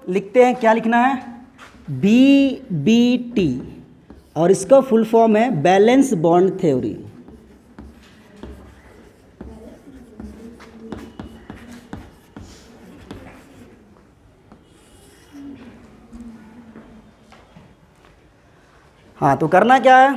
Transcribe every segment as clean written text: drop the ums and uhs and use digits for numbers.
लिखते हैं, क्या लिखना है, BBT, और इसका फुल फॉर्म है बैलेंस बॉन्ड थ्योरी। हाँ, तो करना क्या है,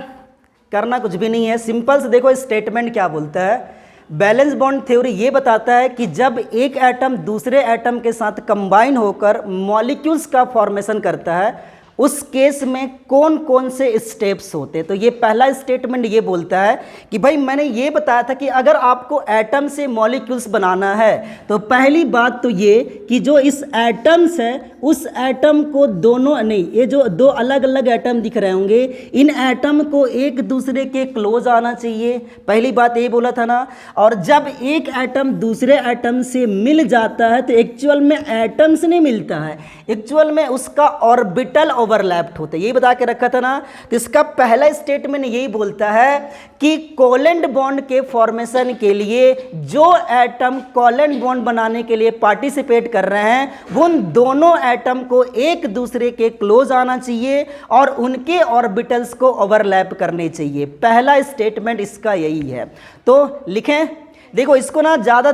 करना कुछ भी नहीं है, सिंपल से देखो स्टेटमेंट क्या बोलता है। बैलेंस बॉन्ड थ्योरी ये बताता है कि जब एक एटम दूसरे एटम के साथ कंबाइन होकर मॉलिक्यूल्स का फॉर्मेशन करता है, उस केस में कौन कौन से स्टेप्स होते हैं। तो ये पहला स्टेटमेंट ये बोलता है कि भाई मैंने ये बताया था कि अगर आपको एटम से मॉलिक्यूल्स बनाना है तो पहली बात तो ये कि जो इस एटम्स है उस एटम को दोनों नहीं, ये जो दो अलग अलग एटम दिख रहे होंगे, इन एटम को एक दूसरे के क्लोज आना चाहिए, पहली बात ये बोला था ना। और जब एक एटम दूसरे एटम से मिल जाता है तो एक्चुअल में एटम्स नहीं मिलता है, एक्चुअल में उसका ऑर्बिटल ओवरलैप्ड होता है, यही बता के रखा था ना। तो इसका पहला स्टेटमेंट यही बोलता है कि कोवेलेंट बॉन्ड के फॉर्मेशन के लिए जो एटम कोवेलेंट बॉन्ड बनाने के लिए पार्टिसिपेट कर रहे हैं उन दोनों एटम को एक दूसरे के क्लोज आना चाहिए और उनके ऑर्बिटल्स को ओवरलैप करने चाहिए। पहला स्टेटमेंट इसका यही है। तो लिखें, देखो इसको ना ज़्यादा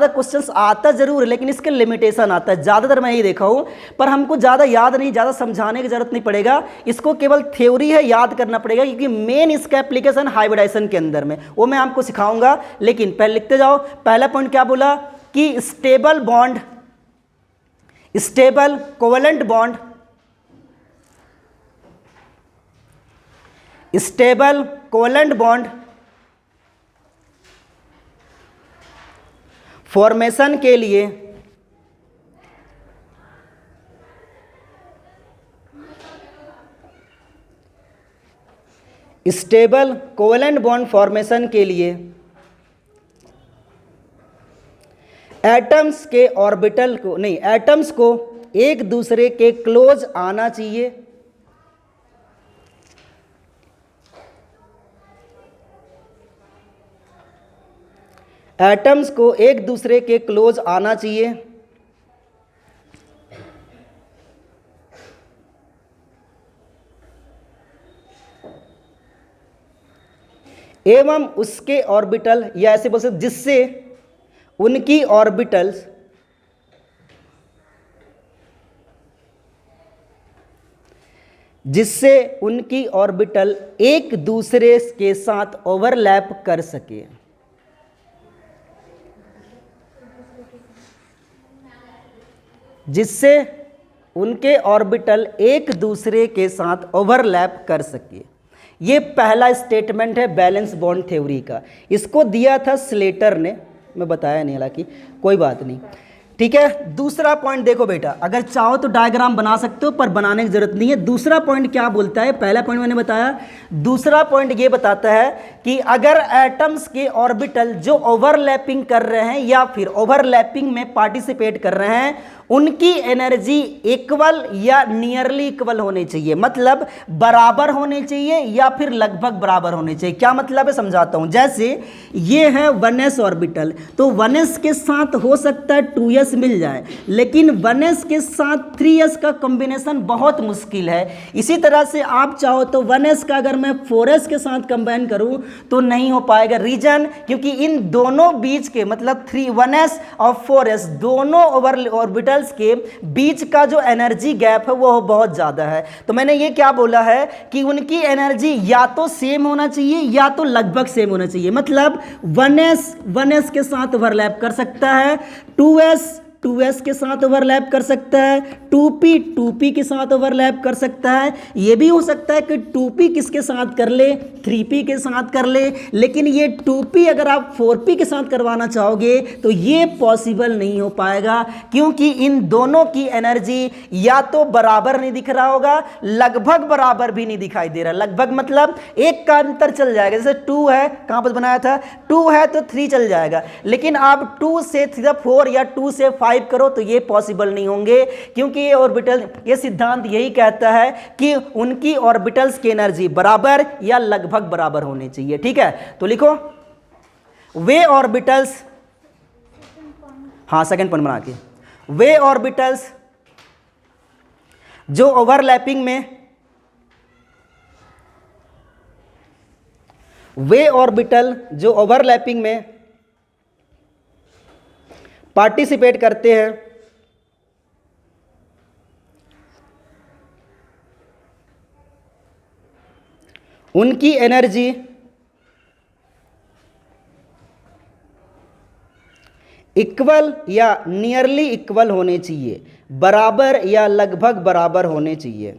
क्वेश्चंस आता जरूर है लेकिन इसके लिमिटेशन आता है, ज़्यादातर मैं यही देखा हूँ, पर हमको ज़्यादा याद नहीं, ज़्यादा समझाने की जरूरत नहीं पड़ेगा, इसको केवल थ्योरी है याद करना पड़ेगा, क्योंकि मेन इसका एप्लीकेशन हाइब्रिडाइजेशन के अंदर में वो मैं आपको सिखाऊंगा। लेकिन पहले लिखते जाओ, पहला पॉइंट क्या बोला कि stable bond, stable covalent bond, stable covalent bond formation के लिए स्टेबल कोवेलेंट बॉन्ड फॉर्मेशन के लिए एटम्स के ऑर्बिटल को नहीं, एटम्स को एक दूसरे के क्लोज आना चाहिए, एटम्स को एक दूसरे के क्लोज आना चाहिए, एवं उसके ऑर्बिटल, या ऐसे बोल सकते जिससे उनकी ऑर्बिटल्स एक दूसरे के साथ ओवरलैप कर सके। जिससे उनके ऑर्बिटल एक दूसरे के साथ ओवरलैप कर सके। ये पहला स्टेटमेंट है बैलेंस बॉन्ड थ्योरी का। इसको दिया था स्लेटर ने, मैं बताया नहीं, हालांकि कोई बात नहीं, ठीक है। दूसरा पॉइंट देखो बेटा, अगर चाहो तो डायग्राम बना सकते हो पर बनाने की जरूरत नहीं है। दूसरा पॉइंट क्या बोलता है, पहला पॉइंट मैंने बताया, दूसरा पॉइंट ये बताता है कि अगर एटम्स के ऑर्बिटल जो ओवरलैपिंग कर रहे हैं या फिर ओवरलैपिंग में पार्टिसिपेट कर रहे हैं उनकी एनर्जी इक्वल या नियरली इक्वल होनी चाहिए, मतलब बराबर होने चाहिए या फिर लगभग बराबर होने चाहिए। क्या मतलब है समझाता हूं। जैसे ये है 1s ऑर्बिटल, तो 1s के साथ हो सकता है 2s मिल जाए, लेकिन 1s के साथ 3s का कॉम्बिनेशन बहुत मुश्किल है। इसी तरह से आप चाहो तो 1s का अगर मैं 4s के साथ कंबाइन करूं तो नहीं हो पाएगा। रीजन, क्योंकि इन दोनों बीच के मतलब 1s और 4s दोनों ऑर्बिटल के बीच का जो एनर्जी गैप है वो बहुत ज्यादा है। तो मैंने ये क्या बोला है कि उनकी एनर्जी या तो सेम होना चाहिए या तो लगभग सेम होना चाहिए। मतलब 1s के साथ ओवरलैप कर सकता है, 2s के साथ ओवरलैप कर सकता है, 2p के साथ ओवरलैप कर सकता है। ये भी हो सकता है कि 2p किसके साथ कर ले, 3p के साथ कर ले, लेकिन ये 2p अगर आप 4p के साथ करवाना चाहोगे तो ये पॉसिबल नहीं हो पाएगा, क्योंकि इन दोनों की एनर्जी या तो बराबर नहीं दिख रहा होगा, लगभग बराबर भी नहीं दिखाई दे रहा। लगभग मतलब एक का अंतर चल जाएगा, जैसे 2 है, कहां पर बनाया था, 2 है तो 3 चल जाएगा, लेकिन आप 2 से 4 या 2 से 5 करो तो ये पॉसिबल नहीं होंगे, क्योंकि ये ऑर्बिटल, ये सिद्धांत यही कहता है कि उनकी ऑर्बिटल्स की एनर्जी बराबर या लगभग बराबर होनी चाहिए। ठीक है, तो लिखो वे ऑर्बिटल्स, हाँ सेकंड पॉइंट बना के, वे ऑर्बिटल्स जो ओवरलैपिंग में वे ऑर्बिटल जो ओवरलैपिंग में पार्टिसिपेट करते हैं उनकी एनर्जी इक्वल या नियरली इक्वल होने चाहिए, बराबर या लगभग बराबर होने चाहिए।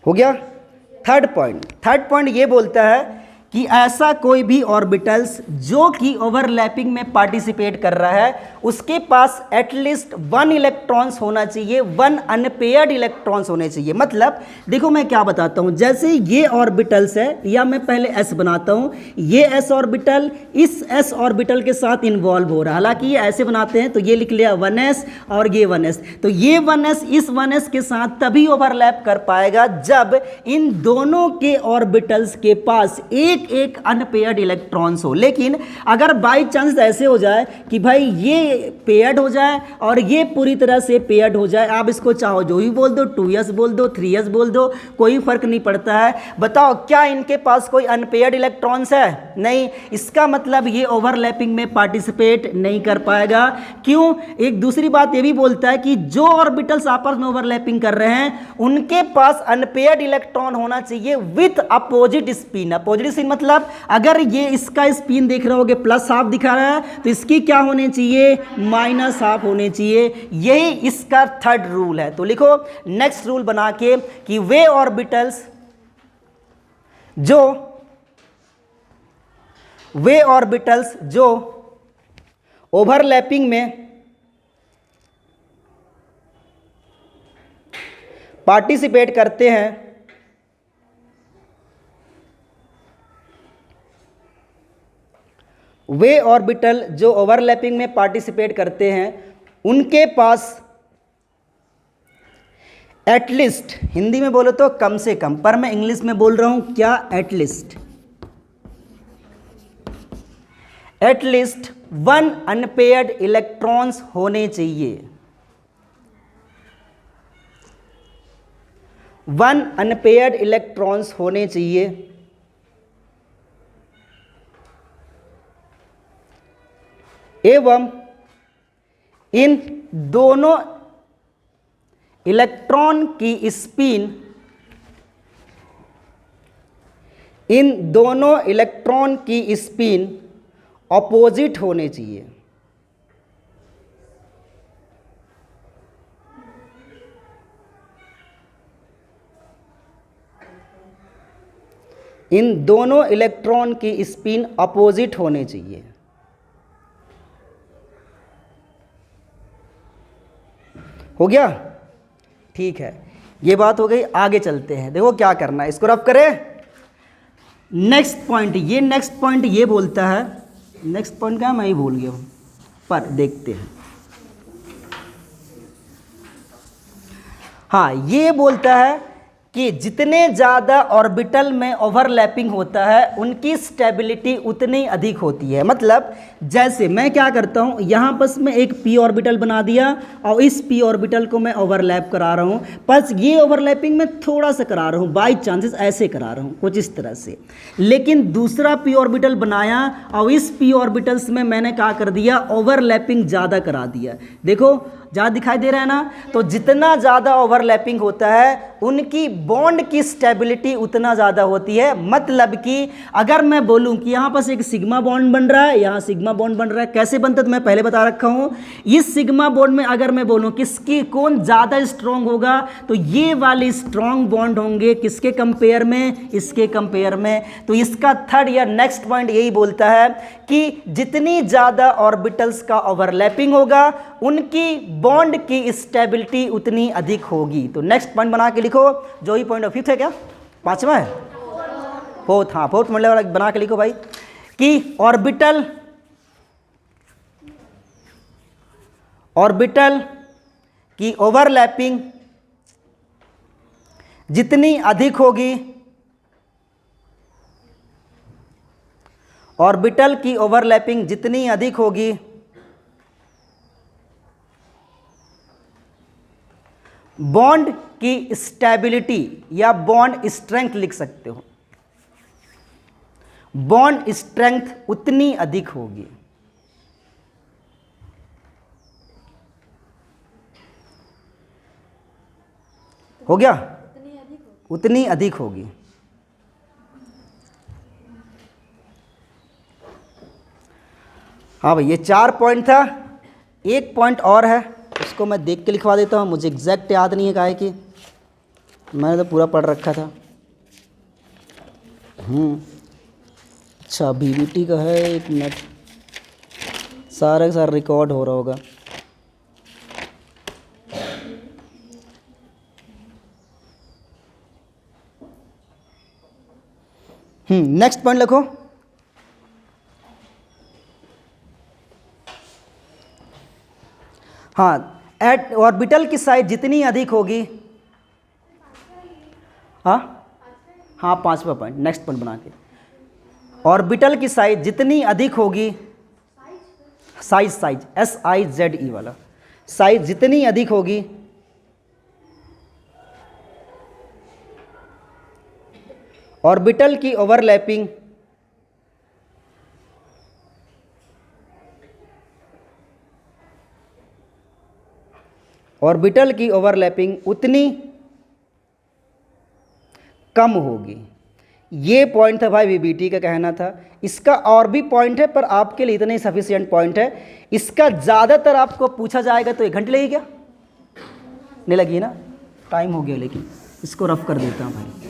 हो गया। थर्ड पॉइंट ये बोलता है कि ऐसा कोई भी ऑर्बिटल्स जो कि ओवरलैपिंग में पार्टिसिपेट कर रहा है उसके पास एटलीस्ट 1 इलेक्ट्रॉन्स होना चाहिए, 1 अनपेयर्ड इलेक्ट्रॉन्स होने चाहिए। मतलब देखो मैं क्या बताता हूं, जैसे ये ऑर्बिटल्स है, या मैं पहले एस बनाता हूं, ये एस ऑर्बिटल इस एस ऑर्बिटल के साथ इन्वॉल्व हो रहा है। हालांकि ये ऐसे बनाते हैं तो ये लिख लिया 1s और ये 1s, तो ये 1s इस 1s के साथ तभी ओवरलैप कर पाएगा जब इन दोनों के ऑर्बिटल्स के पास एक अनपेयर्ड इलेक्ट्रॉन्स हो। लेकिन अगर बाई चांस ऐसे हो जाए कि भाई ये पेयर्ड हो जाए और ये पूरी तरह से पेयर्ड हो जाए, आप इसको चाहो जो ही बोल दो, 2s बोल दो, 3s बोल दो, कोई फर्क नहीं पड़ता है। बताओ क्या इनके पास कोई अनपेयर्ड इलेक्ट्रॉन्स है? नहीं। इसका मतलब ये ओवरलैपिंग में पार्टिसिपेट नहीं कर पाएगा। क्यों? एक दूसरी बात ये भी बोलता है कि जो ऑर्बिटल्स आपस में ओवरलैपिंग कर रहे हैं उनके पास अनपेयर्ड इलेक्ट्रॉन होना चाहिए with opposite spin. Opposite spin मतलब अगर ये इसका स्पिन देख रहे होगे +½ दिखा रहा है तो इसकी क्या होने चाहिए? -½ होने चाहिए। यही इसका थर्ड रूल है। तो लिखो नेक्स्ट रूल बना के कि वे ऑर्बिटल्स जो ओवरलैपिंग में पार्टिसिपेट करते हैं वे ऑर्बिटल जो ओवरलैपिंग में पार्टिसिपेट करते हैं उनके पास एटलीस्ट, हिंदी में बोलो तो कम से कम, पर मैं इंग्लिश में बोल रहा हूं क्या? एटलीस्ट 1 अनपेयर्ड इलेक्ट्रॉन्स होने चाहिए। 1 अनपेयर्ड इलेक्ट्रॉन्स होने चाहिए एवं इन दोनों इलेक्ट्रॉन की स्पिन अपोजिट होने चाहिए। इन दोनों इलेक्ट्रॉन की स्पिन अपोजिट होने चाहिए। हो गया? ठीक है, ये बात हो गई। आगे चलते हैं। देखो क्या करना है, इसको रफ करें। नेक्स्ट पॉइंट ये बोलता है, नेक्स्ट पॉइंट क्या मैं ही भूल गया हूं, पर देखते हैं। हाँ, ये बोलता है कि जितने ज़्यादा ऑर्बिटल में ओवरलैपिंग होता है उनकी स्टेबिलिटी उतनी अधिक होती है। मतलब जैसे मैं क्या करता हूँ, यहाँ बस मैं एक p ऑर्बिटल बना दिया और इस p ऑर्बिटल को मैं ओवरलैप करा रहा हूँ, बस ये ओवरलैपिंग में थोड़ा सा करा रहा हूँ, बाई चांसेस ऐसे करा रहा हूँ कुछ इस तरह से। लेकिन दूसरा p ऑर्बिटल बनाया और इस p ऑर्बिटल्स में मैंने क्या कर दिया? ओवरलैपिंग ज़्यादा करा दिया। देखो ज़्यादा दिखाई दे रहा है ना? तो जितना ज़्यादा ओवरलैपिंग होता है उनकी बॉन्ड की स्टेबिलिटी उतना ज़्यादा होती है। मतलब कि अगर मैं बोलूं कि यहाँ पर एक सिग्मा बॉन्ड बन रहा है, यहाँ सिग्मा बॉन्ड बन रहा है, कैसे बनता है तो मैं पहले बता रखा हूँ। इस सिग्मा बॉन्ड में अगर मैं बोलूं किसकी कौन ज़्यादा स्ट्रॉन्ग होगा तो ये वाले स्ट्रॉन्ग बॉन्ड होंगे किसके कंपेयर में? इसके कंपेयर में। तो इसका थर्ड या नेक्स्ट पॉइंट यही बोलता है कि जितनी ज़्यादा ऑर्बिटल्स का ओवरलैपिंग होगा उनकी बॉन्ड की स्टेबिलिटी उतनी अधिक होगी। तो नेक्स्ट पॉइंट बना के लिखो, जो ही पॉइंट फिफ्थ है क्या? 5वां है? फोर्थ। हाँ, फोर्थ मतलब बना के लिखो भाई कि ऑर्बिटल की ओवरलैपिंग जितनी अधिक होगी, ऑर्बिटल की ओवरलैपिंग जितनी अधिक होगी, बॉन्ड की स्टेबिलिटी या बॉन्ड स्ट्रेंथ लिख सकते हो, बॉन्ड स्ट्रेंथ उतनी अधिक होगी। हो गया? उतनी अधिक होगी। हाँ भाई, ये 4 पॉइंट था। एक पॉइंट और है, उसको मैं देख के लिखवा देता हूँ, मुझे एग्जैक्ट याद नहीं है काहे कि मैंने तो पूरा पढ़ रखा था। अच्छा, बीबीटी का है, 1 मिनट, सारा का सारा रिकॉर्ड हो रहा होगा। नेक्स्ट पॉइंट लिखो। हाँ, एट ऑर्बिटल की साइज जितनी अधिक होगी, हाँ 5वां पॉइंट, नेक्स्ट पॉइंट बना के, ऑर्बिटल की साइज जितनी अधिक होगी, साइज SIZE वाला, साइज जितनी अधिक होगी, ऑर्बिटल की ओवरलैपिंग उतनी कम होगी। ये पॉइंट था भाई, बीबीटी का कहना था। इसका और भी पॉइंट है, पर आपके लिए इतने सफिशिएंट पॉइंट है। इसका ज़्यादातर आपको पूछा जाएगा तो 1 घंटे लगेगी क्या? नहीं लगी ना, टाइम हो गया, लेकिन इसको रफ कर देता हूँ भाई।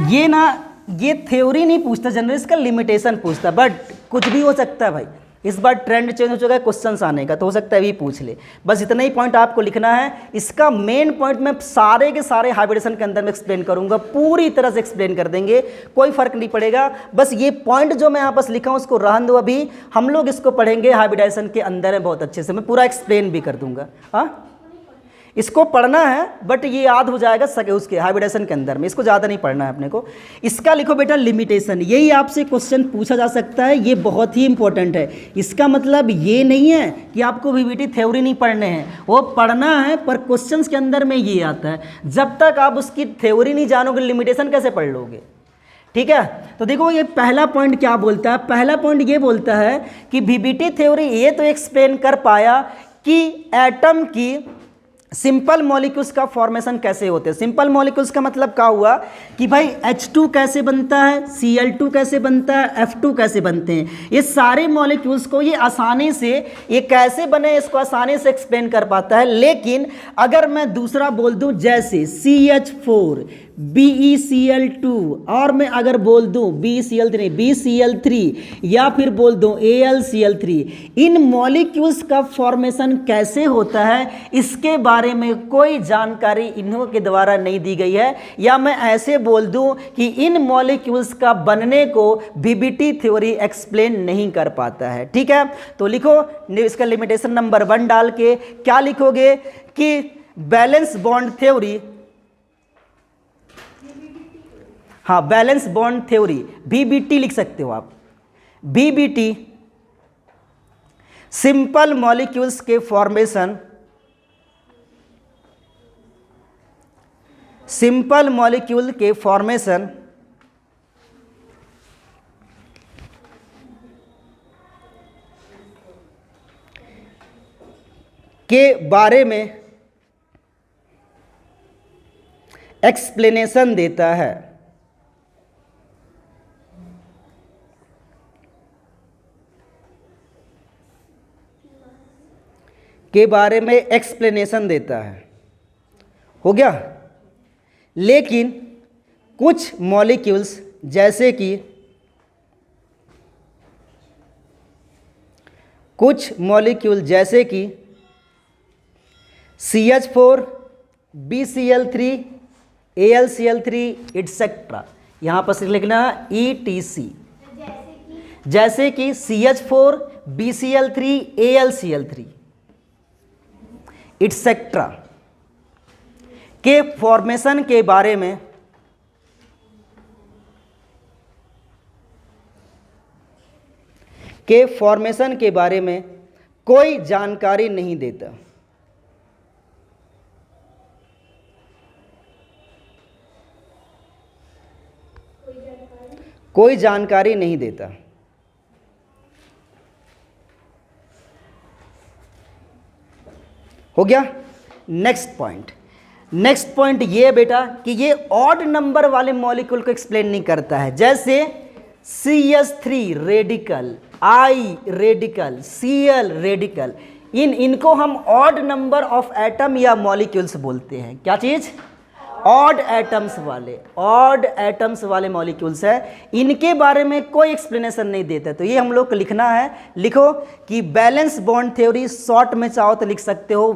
ये ना, ये थ्योरी नहीं पूछता जनरल, इसका लिमिटेशन पूछता, बट कुछ भी हो सकता है भाई। इस बार ट्रेंड चेंज हो चुका है क्वेश्चंस आने का, तो हो सकता है भी पूछ ले। बस इतना ही पॉइंट आपको लिखना है। इसका मेन पॉइंट मैं सारे के सारे हाइब्रिडेशन के अंदर में एक्सप्लेन करूंगा, पूरी तरह से एक्सप्लेन कर देंगे, कोई फर्क नहीं पड़ेगा। बस ये पॉइंट जो मैं यहाँ बस लिखा हूँ उसको रहन दो, अभी हम लोग इसको पढ़ेंगे हाइब्रिडेशन के अंदर है बहुत अच्छे से, मैं पूरा एक्सप्लेन भी कर दूंगा। हाँ, इसको पढ़ना है, बट ये याद हो जाएगा उसके हाइब्रिडेशन के अंदर में, इसको ज़्यादा नहीं पढ़ना है अपने को। इसका लिखो बेटा लिमिटेशन, यही आपसे क्वेश्चन पूछा जा सकता है, ये बहुत ही इंपॉर्टेंट है। इसका मतलब ये नहीं है कि आपको बीबीटी थ्योरी नहीं पढ़ने हैं, वो पढ़ना है, पर क्वेश्चंस के अंदर में ये आता है। जब तक आप उसकी थ्योरी नहीं जानोगे, लिमिटेशन कैसे पढ़ लोगे? ठीक है, तो देखो ये पहला पॉइंट क्या बोलता है। पहला पॉइंट ये बोलता है कि बीबीटी थ्योरी ये तो एक्सप्लेन कर पाया कि एटम की सिंपल मॉलिक्यूल्स का फॉर्मेशन कैसे होते हैं। सिंपल मॉलिक्यूल्स का मतलब क्या हुआ कि भाई H2 कैसे बनता है, Cl2 कैसे बनता है, F2 कैसे बनते हैं। ये सारे मॉलिक्यूल्स को ये आसानी से, ये कैसे बने इसको आसानी से एक्सप्लेन कर पाता है। लेकिन अगर मैं दूसरा बोल दूं जैसे CH4 BeCl2, और मैं अगर बोल दूं BeCl3 या फिर बोल दूं AlCl3, इन मॉलिक्यूल्स का फॉर्मेशन कैसे होता है इसके बारे में कोई जानकारी इन्हों के द्वारा नहीं दी गई है। या मैं ऐसे बोल दूं कि इन मॉलिक्यूल्स का बनने को बीबीटी थ्योरी एक्सप्लेन नहीं कर पाता है। ठीक है, तो लिखो इसका लिमिटेशन नंबर 1 डाल के क्या लिखोगे कि बैलेंस बॉन्ड थ्योरी, हाँ बैलेंस बॉन्ड थ्योरी बीबीटी लिख सकते हो आप। बीबीटी सिंपल मॉलिक्यूल्स के फॉर्मेशन, सिंपल मॉलिक्यूल के फॉर्मेशन के बारे में एक्सप्लेनेशन देता है। के बारे में एक्सप्लेनेशन देता है, हो गया। लेकिन कुछ मॉलिक्यूल्स जैसे कि CH4 BeCl3 AlCl3 एटसेट्रा, यहाँ पर लिखना ETC, जैसे कि CH4 BCl3, AlCl3 इट्सेट्रा के फॉर्मेशन के बारे में कोई जानकारी नहीं देता। कोई जानकारी नहीं देता। हो गया। नेक्स्ट पॉइंट ये है बेटा कि ये ऑड नंबर वाले मॉलिक्यूल को एक्सप्लेन नहीं करता है। जैसे CH3 radical, I radical, Cl radical, इनको हम ऑड नंबर ऑफ एटम या मॉलिक्यूल्स बोलते हैं। क्या चीज? ऑड एटम्स वाले मॉलिक्यूल्स है, इनके बारे में कोई एक्सप्लेनेशन नहीं देता। तो ये हम लोग को लिखना है। लिखो कि बैलेंस बॉन्ड थ्योरी, शॉर्ट में चाहो तो लिख सकते हो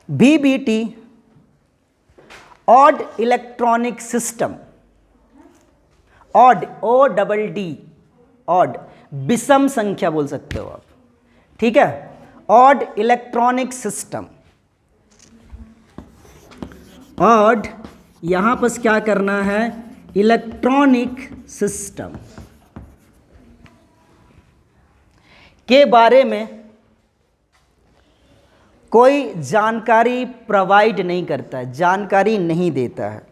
VBT odd electronic system, odd ODD odd, विषम संख्या बोल सकते हो आप, ठीक है। ऑड इलेक्ट्रॉनिक सिस्टम, ऑड यहां पर क्या करना है? इलेक्ट्रॉनिक सिस्टम के बारे में कोई जानकारी प्रोवाइड नहीं करता, जानकारी नहीं देता है।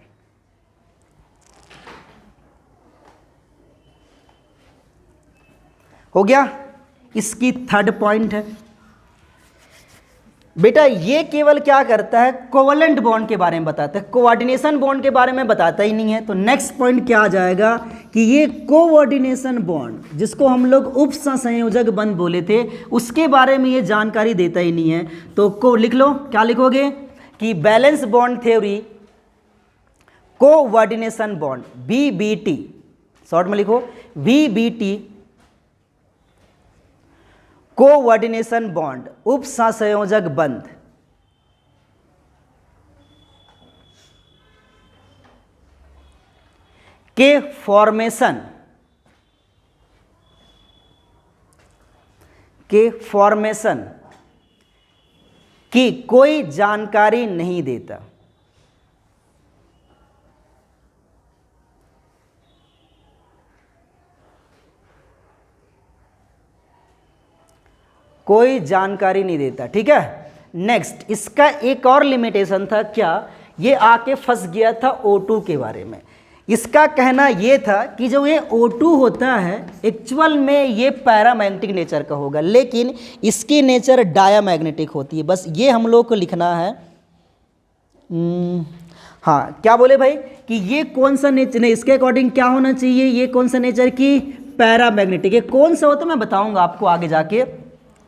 हो गया। इसकी थर्ड पॉइंट है बेटा, ये केवल क्या करता है? कोवलेंट बॉन्ड के बारे में बताता है, कोऑर्डिनेशन बॉन्ड के बारे में बताता ही नहीं है। तो नेक्स्ट पॉइंट क्या आ जाएगा कि ये कोऑर्डिनेशन बॉन्ड, जिसको हम लोग उपसंयोजक बंध बोले थे, उसके बारे में ये जानकारी देता ही नहीं है। तो को लिख लो, क्या लिखोगे कि valence bond theory coordination bond, VBT, short में लिखो VBT कोऑर्डिनेशन बॉन्ड, उपसंयोजक बंध के फॉर्मेशन की कोई जानकारी नहीं देता। कोई जानकारी नहीं देता, ठीक है। नेक्स्ट, इसका एक और लिमिटेशन था। क्या? ये आके फंस गया था O2 के बारे में। इसका कहना ये था कि जो ये O2 होता है एक्चुअल में ये पैरामैग्नेटिक नेचर का होगा, लेकिन इसकी नेचर डायामैग्नेटिक होती है। बस ये हम लोग को लिखना है। हाँ, क्या बोले भाई कि ये कौन सा नेचर, नहीं इसके अकॉर्डिंग क्या होना चाहिए, ये कौन सा नेचर की? पैरामैग्नेटिक। ये कौन सा होता है मैं बताऊंगा आपको आगे जाके,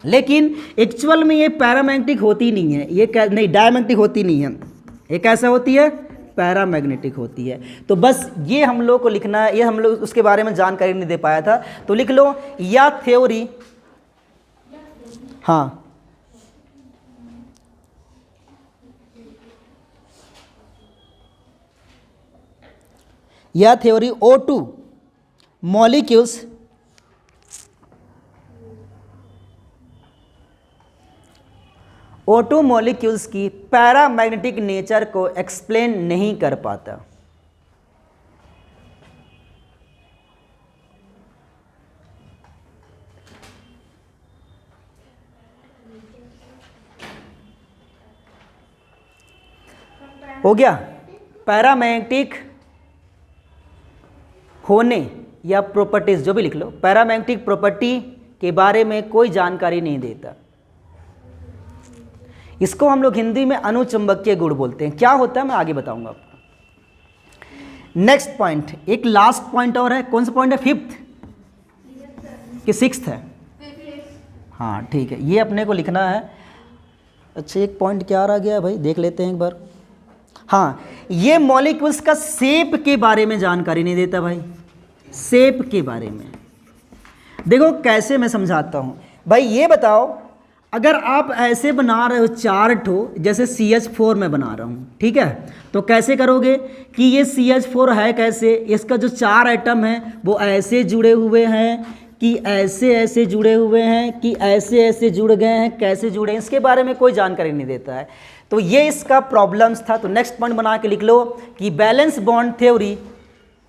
लेकिन एक्चुअल में ये पैरामैग्नेटिक होती नहीं है, ये नहीं डायमैग्नेटिक होती नहीं है, ये कैसा होती है? पैरामैग्नेटिक होती है। तो बस ये हम लोग को लिखना है, ये हम लोग उसके बारे में जानकारी नहीं दे पाया था। तो लिख लो या थ्योरी, हाँ या theory O2 molecules O2 molecules की पैरामैग्नेटिक नेचर को एक्सप्लेन नहीं कर पाता। हो गया। पैरामैग्नेटिक होने या प्रॉपर्टीज जो भी लिख लो, पैरामैग्नेटिक प्रॉपर्टी के बारे में कोई जानकारी नहीं देता। इसको हम लोग हिंदी में अनुचुंबकीय गुण बोलते हैं। क्या होता है मैं आगे बताऊंगा आपको। नेक्स्ट पॉइंट, एक लास्ट पॉइंट और है। कौन सा पॉइंट है? फिफ्थ कि सिक्स्थ है? हाँ ठीक है, ये अपने को लिखना है। अच्छा, एक पॉइंट क्या रह गया भाई, देख लेते हैं एक बार। हाँ, ये मॉलिक्यूल्स का शेप के बारे में जानकारी नहीं देता भाई। शेप के बारे में देखो कैसे मैं समझाता हूँ भाई। ये बताओ अगर आप ऐसे बना रहे हो चार्ट हो, जैसे CH4 में बना रहा हूँ, ठीक है, तो कैसे करोगे कि ये CH4 है कैसे, इसका जो 4 एटम है वो ऐसे जुड़े हुए हैं कि ऐसे ऐसे जुड़े हुए हैं कि ऐसे ऐसे जुड़ गए हैं, कैसे जुड़े हैं इसके बारे में कोई जानकारी नहीं देता है। तो ये इसका प्रॉब्लम्स था। तो नेक्स्ट पॉइंट बना के लिख लो कि बैलेंस बॉन्ड थ्योरी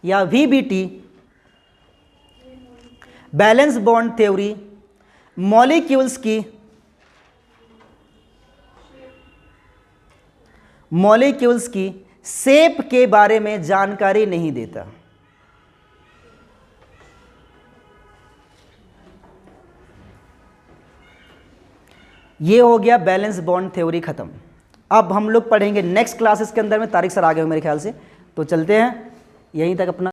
या VBT, valence bond theory molecules की शेप के बारे में जानकारी नहीं देता। ये हो गया बैलेंस बॉन्ड थ्योरी खत्म। अब हम लोग पढ़ेंगे नेक्स्ट क्लासेस के अंदर में, तारिक सर आ गए हो मेरे ख्याल से, तो चलते हैं यहीं तक अपना